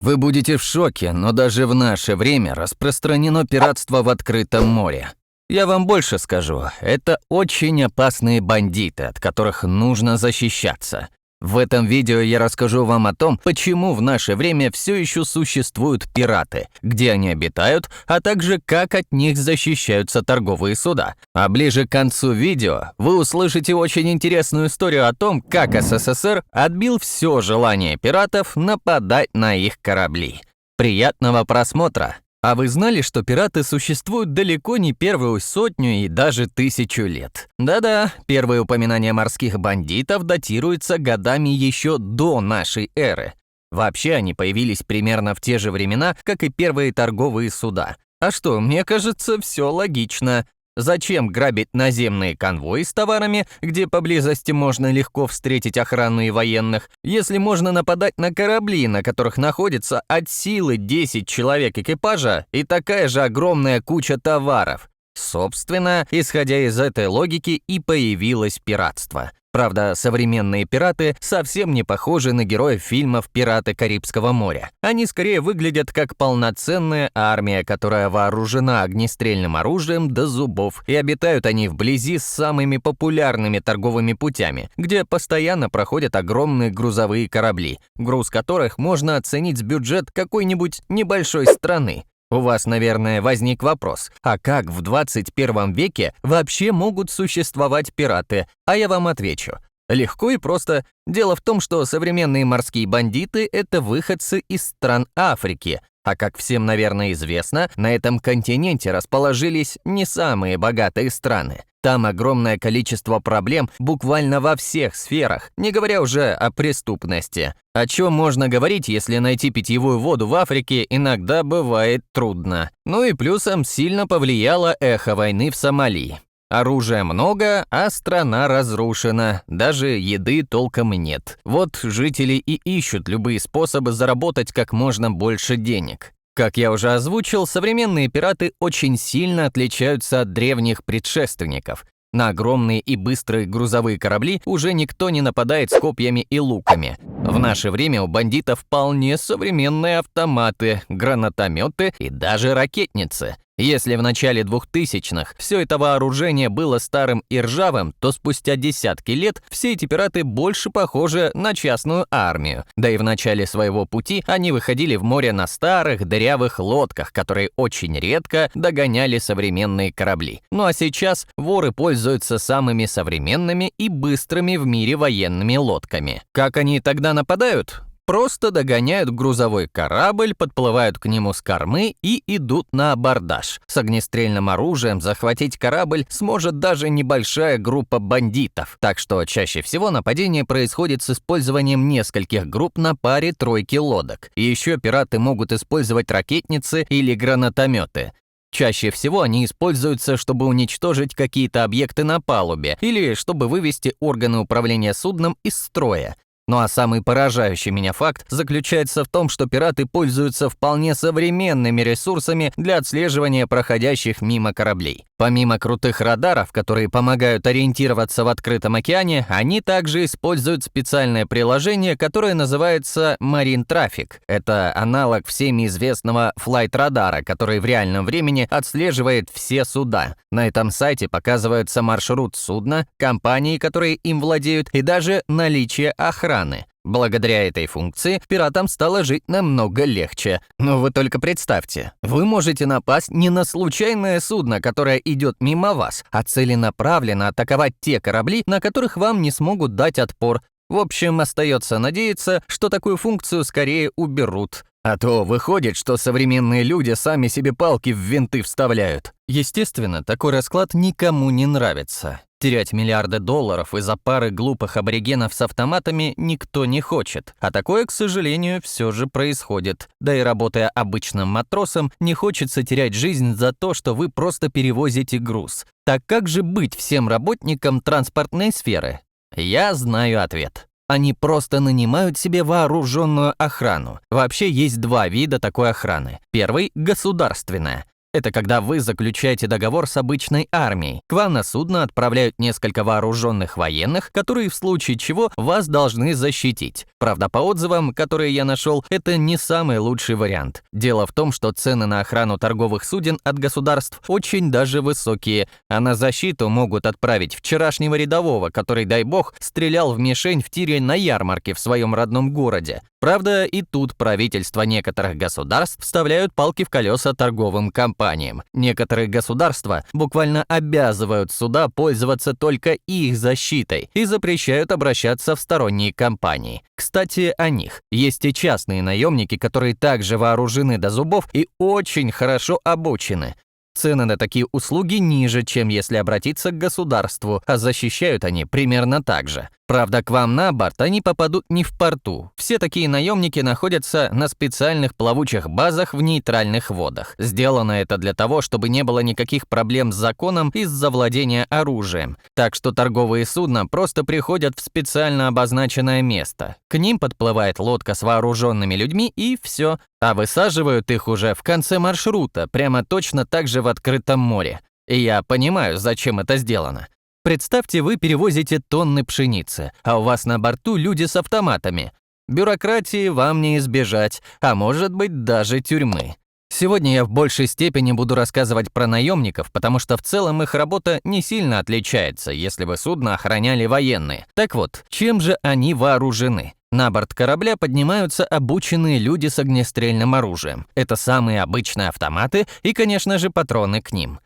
Вы будете в шоке, но даже в наше время распространено пиратство в открытом море. Я вам больше скажу, это очень опасные бандиты, от которых нужно защищаться. В этом видео я расскажу вам о том, почему в наше время все еще существуют пираты, где они обитают, а также как от них защищаются торговые суда. А ближе к концу видео вы услышите очень интересную историю о том, как СССР отбил все желание пиратов нападать на их корабли. Приятного просмотра! А вы знали, что пираты существуют далеко не первую сотню и даже 1000 лет? Да-да, первые упоминания морских бандитов датируются годами еще до нашей эры. Вообще они появились примерно в те же времена, как и первые торговые суда. А что, мне кажется, все логично. Зачем грабить наземные конвои с товарами, где поблизости можно легко встретить охрану и военных, если можно нападать на корабли, на которых находится от силы 10 человек экипажа и такая же огромная куча товаров? Собственно, исходя из этой логики и появилось пиратство. Правда, современные пираты совсем не похожи на героев фильмов «Пираты Карибского моря». Они скорее выглядят как полноценная армия, которая вооружена огнестрельным оружием до зубов, и обитают они вблизи с самыми популярными торговыми путями, где постоянно проходят огромные грузовые корабли, груз которых можно оценить с бюджет какой-нибудь небольшой страны. У вас, наверное, возник вопрос, а как в 21 веке вообще могут существовать пираты? А я вам отвечу. Легко и просто. Дело в том, что современные морские бандиты – это выходцы из стран Африки. А как всем, наверное, известно, на этом континенте расположились не самые богатые страны. Там огромное количество проблем буквально во всех сферах, не говоря уже о преступности. О чем можно говорить, если найти питьевую воду в Африке иногда бывает трудно. Ну и плюсом сильно повлияло эхо войны в Сомали. Оружия много, а страна разрушена, даже еды толком нет. Вот жители и ищут любые способы заработать как можно больше денег. Как я уже озвучил, современные пираты очень сильно отличаются от древних предшественников. На огромные и быстрые грузовые корабли уже никто не нападает с копьями и луками. В наше время у бандитов вполне современные автоматы, гранатометы и даже ракетницы. Если в начале 2000-х все это вооружение было старым и ржавым, то спустя десятки лет все эти пираты больше похожи на частную армию. Да и в начале своего пути они выходили в море на старых дырявых лодках, которые очень редко догоняли современные корабли. Ну а сейчас воры пользуются самыми современными и быстрыми в мире военными лодками. Как они тогда нападают? Просто догоняют грузовой корабль, подплывают к нему с кормы и идут на абордаж. С огнестрельным оружием захватить корабль сможет даже небольшая группа бандитов. Так что чаще всего нападение происходит с использованием нескольких групп на паре-тройки лодок. И еще пираты могут использовать ракетницы или гранатометы. Чаще всего они используются, чтобы уничтожить какие-то объекты на палубе или чтобы вывести органы управления судном из строя. Ну а самый поражающий меня факт заключается в том, что пираты пользуются вполне современными ресурсами для отслеживания проходящих мимо кораблей. Помимо крутых радаров, которые помогают ориентироваться в открытом океане, они также используют специальное приложение, которое называется Marine Traffic. Это аналог всеми известного флайт-радара, который в реальном времени отслеживает все суда. На этом сайте показывается маршрут судна, компании, которые им владеют, и даже наличие охраны. Благодаря этой функции пиратам стало жить намного легче. Но вы только представьте, вы можете напасть не на случайное судно, которое идет мимо вас, а целенаправленно атаковать те корабли, на которых вам не смогут дать отпор. В общем, остается надеяться, что такую функцию скорее уберут. А то выходит, что современные люди сами себе палки в винты вставляют. Естественно, такой расклад никому не нравится. Терять миллиарды долларов из-за пары глупых аборигенов с автоматами никто не хочет. А такое, к сожалению, все же происходит. Да и работая обычным матросом, не хочется терять жизнь за то, что вы просто перевозите груз. Так как же быть всем работникам транспортной сферы? Я знаю ответ. Они просто нанимают себе вооруженную охрану. Вообще есть два вида такой охраны. Первый – государственная. Это когда вы заключаете договор с обычной армией. К вам на судно отправляют несколько вооруженных военных, которые в случае чего вас должны защитить. Правда, по отзывам, которые я нашел, это не самый лучший вариант. Дело в том, что цены на охрану торговых суден от государств очень даже высокие, а на защиту могут отправить вчерашнего рядового, который, дай бог, стрелял в мишень в тире на ярмарке в своем родном городе. Правда, и тут правительства некоторых государств вставляют палки в колеса торговым компаниям. Некоторые государства буквально обязывают суда пользоваться только их защитой и запрещают обращаться в сторонние компании. Кстати, о них. Есть и частные наемники, которые также вооружены до зубов и очень хорошо обучены. Цены на такие услуги ниже, чем если обратиться к государству, а защищают они примерно так же. Правда, к вам на борт они попадут не в порту. Все такие наемники находятся на специальных плавучих базах в нейтральных водах. Сделано это для того, чтобы не было никаких проблем с законом из-за владения оружием. Так что торговые судна просто приходят в специально обозначенное место. К ним подплывает лодка с вооруженными людьми и все. А высаживают их уже в конце маршрута, прямо точно так же в открытом море. И я понимаю, зачем это сделано. Представьте, вы перевозите тонны пшеницы, а у вас на борту люди с автоматами. Бюрократии вам не избежать, а может быть даже тюрьмы. Сегодня я в большей степени буду рассказывать про наемников, потому что в целом их работа не сильно отличается, если бы судно охраняли военные. Так вот, чем же они вооружены? На борт корабля поднимаются обученные люди с огнестрельным оружием. Это самые обычные автоматы и, конечно же, патроны к ним.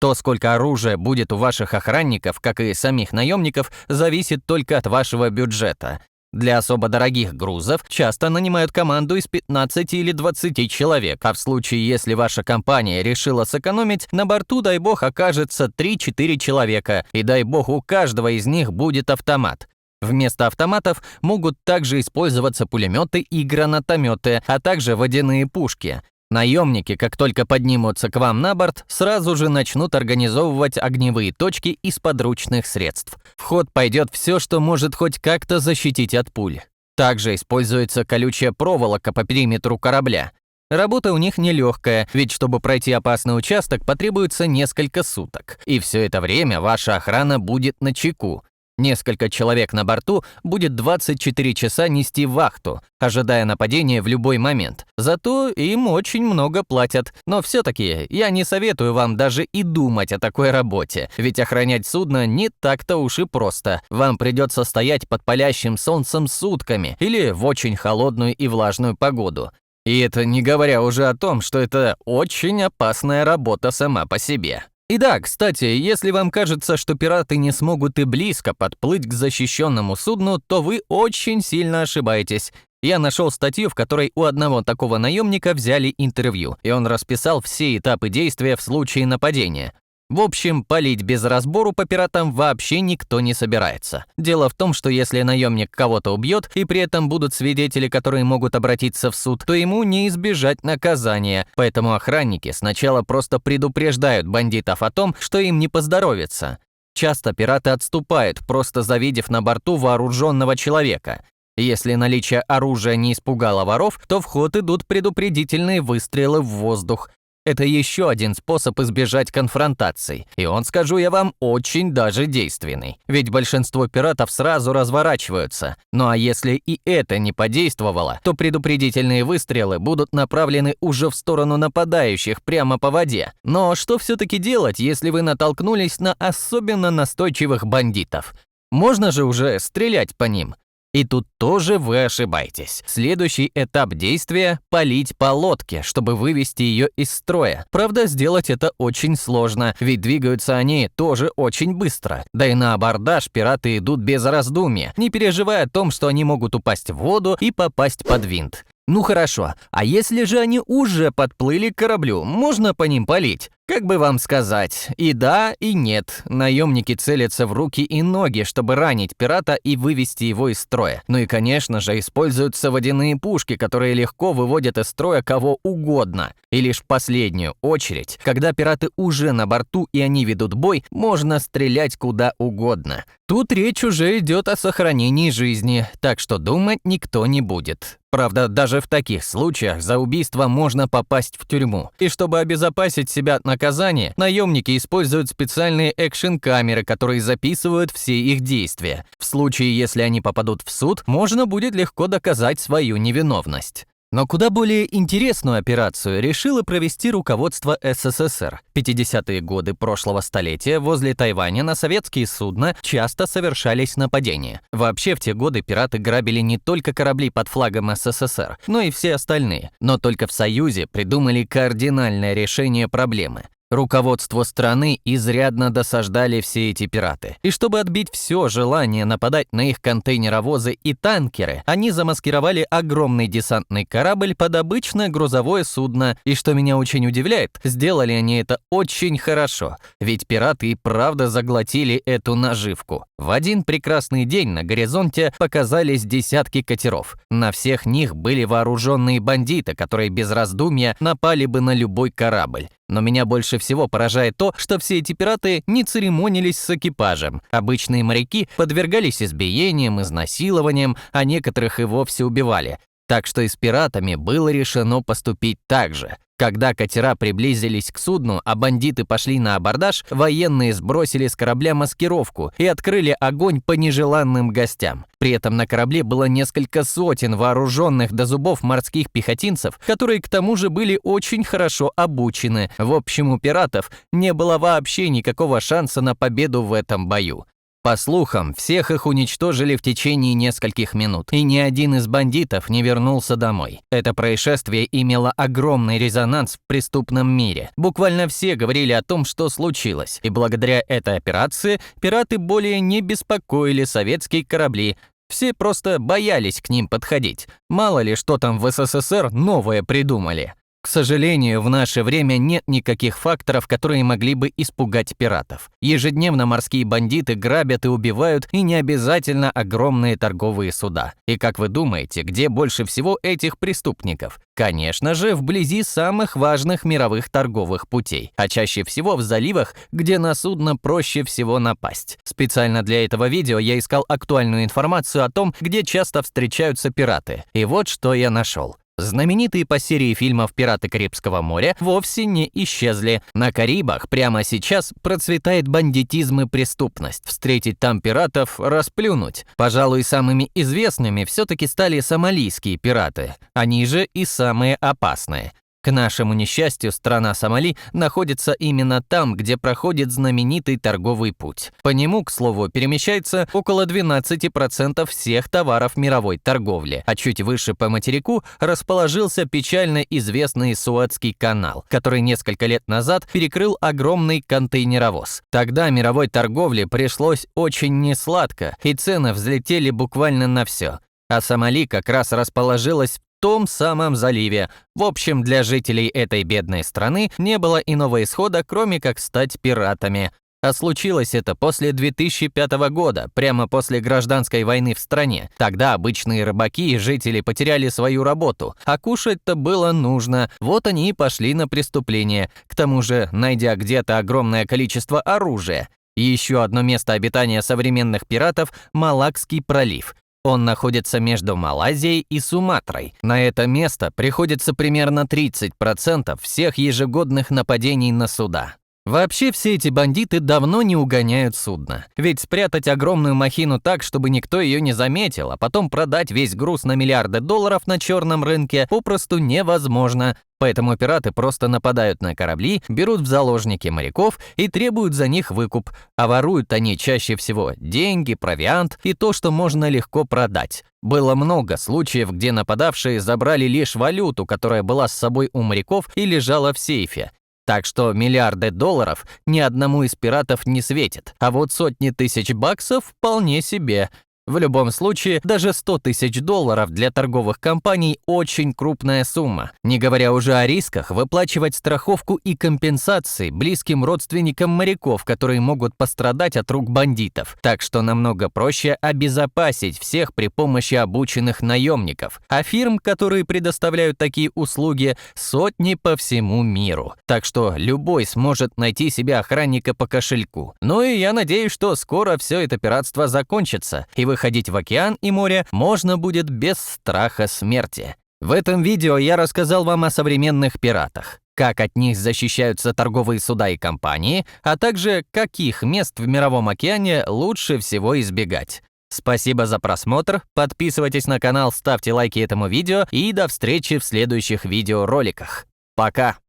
То, сколько оружия будет у ваших охранников, как и самих наемников, зависит только от вашего бюджета. Для особо дорогих грузов часто нанимают команду из 15 или 20 человек, а в случае, если ваша компания решила сэкономить, на борту, дай бог, окажется 3-4 человека, и дай бог, у каждого из них будет автомат. Вместо автоматов могут также использоваться пулеметы и гранатометы, а также водяные пушки. Наемники, как только поднимутся к вам на борт, сразу же начнут организовывать огневые точки из подручных средств. В ход пойдет все, что может хоть как-то защитить от пуль. Также используется колючая проволока по периметру корабля. Работа у них нелегкая, ведь чтобы пройти опасный участок, потребуется несколько суток. И все это время ваша охрана будет начеку. Несколько человек на борту будет 24 часа нести вахту, ожидая нападения в любой момент. Зато им очень много платят. Но все-таки я не советую вам даже и думать о такой работе, ведь охранять судно не так-то уж и просто. Вам придется стоять под палящим солнцем сутками или в очень холодную и влажную погоду. И это не говоря уже о том, что это очень опасная работа сама по себе. И да, кстати, если вам кажется, что пираты не смогут и близко подплыть к защищенному судну, то вы очень сильно ошибаетесь. Я нашел статью, в которой у одного такого наемника взяли интервью, и он расписал все этапы действия в случае нападения. В общем, палить без разбору по пиратам вообще никто не собирается. Дело в том, что если наемник кого-то убьет, и при этом будут свидетели, которые могут обратиться в суд, то ему не избежать наказания. Поэтому охранники сначала просто предупреждают бандитов о том, что им не поздоровится. Часто пираты отступают, просто завидев на борту вооруженного человека. Если наличие оружия не испугало воров, то в ход идут предупредительные выстрелы в воздух. Это еще один способ избежать конфронтаций, и он, скажу я вам, очень даже действенный. Ведь большинство пиратов сразу разворачиваются. Ну а если и это не подействовало, то предупредительные выстрелы будут направлены уже в сторону нападающих прямо по воде. Но что все-таки делать, если вы натолкнулись на особенно настойчивых бандитов? Можно же уже стрелять по ним. И тут тоже вы ошибаетесь. Следующий этап действия – палить по лодке, чтобы вывести ее из строя. Правда, сделать это очень сложно, ведь двигаются они тоже очень быстро. Да и на абордаж пираты идут без раздумья, не переживая о том, что они могут упасть в воду и попасть под винт. Ну хорошо, а если же они уже подплыли к кораблю, можно по ним палить? Как бы вам сказать, и да, и нет. Наемники целятся в руки и ноги, чтобы ранить пирата и вывести его из строя. Ну и, конечно же, используются водяные пушки, которые легко выводят из строя кого угодно. И лишь в последнюю очередь, когда пираты уже на борту и они ведут бой, можно стрелять куда угодно. Тут речь уже идет о сохранении жизни, так что думать никто не будет. Правда, даже в таких случаях за убийство можно попасть в тюрьму. И чтобы обезопасить себя от наказания, наемники используют специальные экшн-камеры, которые записывают все их действия. В случае, если они попадут в суд, можно будет легко доказать свою невиновность. Но куда более интересную операцию решило провести руководство СССР. В 50-е годы прошлого столетия возле Тайваня на советские судна часто совершались нападения. Вообще в те годы пираты грабили не только корабли под флагом СССР, но и все остальные. Но только в Союзе придумали кардинальное решение проблемы. Руководству страны изрядно досаждали все эти пираты. И чтобы отбить все желание нападать на их контейнеровозы и танкеры, они замаскировали огромный десантный корабль под обычное грузовое судно. И что меня очень удивляет, сделали они это очень хорошо. Ведь пираты и правда заглотили эту наживку. В один прекрасный день на горизонте показались десятки катеров. На всех них были вооруженные бандиты, которые без раздумья напали бы на любой корабль. Но меня больше всего поражает то, что все эти пираты не церемонились с экипажем. Обычные моряки подвергались избиениям, изнасилованиям, а некоторых и вовсе убивали. Так что и с пиратами было решено поступить так же. Когда катера приблизились к судну, а бандиты пошли на абордаж, военные сбросили с корабля маскировку и открыли огонь по нежеланным гостям. При этом на корабле было несколько сотен вооруженных до зубов морских пехотинцев, которые к тому же были очень хорошо обучены. В общем, у пиратов не было вообще никакого шанса на победу в этом бою. По слухам, всех их уничтожили в течение нескольких минут, и ни один из бандитов не вернулся домой. Это происшествие имело огромный резонанс в преступном мире. Буквально все говорили о том, что случилось, и благодаря этой операции пираты более не беспокоили советские корабли. Все просто боялись к ним подходить. Мало ли, что там в СССР новое придумали. К сожалению, в наше время нет никаких факторов, которые могли бы испугать пиратов. Ежедневно морские бандиты грабят и убивают, и не обязательно огромные торговые суда. И как вы думаете, где больше всего этих преступников? Конечно же, вблизи самых важных мировых торговых путей, а чаще всего в заливах, где на судно проще всего напасть. Специально для этого видео я искал актуальную информацию о том, где часто встречаются пираты. И вот что я нашел. Знаменитые по серии фильмов «Пираты Карибского моря» вовсе не исчезли. На Карибах прямо сейчас процветает бандитизм и преступность. Встретить там пиратов – расплюнуть. Пожалуй, самыми известными все-таки стали сомалийские пираты. Они же и самые опасные. К нашему несчастью, страна Сомали находится именно там, где проходит знаменитый торговый путь. По нему, к слову, перемещается около 12% всех товаров мировой торговли, а чуть выше по материку расположился печально известный Суэцкий канал, который несколько лет назад перекрыл огромный контейнеровоз. Тогда мировой торговле пришлось очень несладко, и цены взлетели буквально на все. А Сомали как раз расположилась в том самом заливе. В общем, для жителей этой бедной страны не было иного исхода, кроме как стать пиратами. А случилось это после 2005 года, прямо после гражданской войны в стране. Тогда обычные рыбаки и жители потеряли свою работу, а кушать-то было нужно. Вот они и пошли на преступление, к тому же найдя где-то огромное количество оружия. И еще одно место обитания современных пиратов – Малакский пролив. Он находится между Малайзией и Суматрой. На это место приходится примерно 30% всех ежегодных нападений на суда. Вообще все эти бандиты давно не угоняют судно. Ведь спрятать огромную махину так, чтобы никто ее не заметил, а потом продать весь груз на миллиарды долларов на черном рынке попросту невозможно. Поэтому пираты просто нападают на корабли, берут в заложники моряков и требуют за них выкуп. А воруют они чаще всего деньги, провиант и то, что можно легко продать. Было много случаев, где нападавшие забрали лишь валюту, которая была с собой у моряков и лежала в сейфе. Так что миллиарды долларов ни одному из пиратов не светит, а вот сотни тысяч баксов вполне себе. В любом случае, даже 100 тысяч долларов для торговых компаний – очень крупная сумма. Не говоря уже о рисках, выплачивать страховку и компенсации близким родственникам моряков, которые могут пострадать от рук бандитов. Так что намного проще обезопасить всех при помощи обученных наемников. А фирм, которые предоставляют такие услуги, сотни по всему миру. Так что любой сможет найти себе охранника по кошельку. Ну и я надеюсь, что скоро все это пиратство закончится, и выходить в океан и море можно будет без страха смерти. В этом видео я рассказал вам о современных пиратах, как от них защищаются торговые суда и компании, а также каких мест в мировом океане лучше всего избегать. Спасибо за просмотр, подписывайтесь на канал, ставьте лайки этому видео и до встречи в следующих видеороликах. Пока!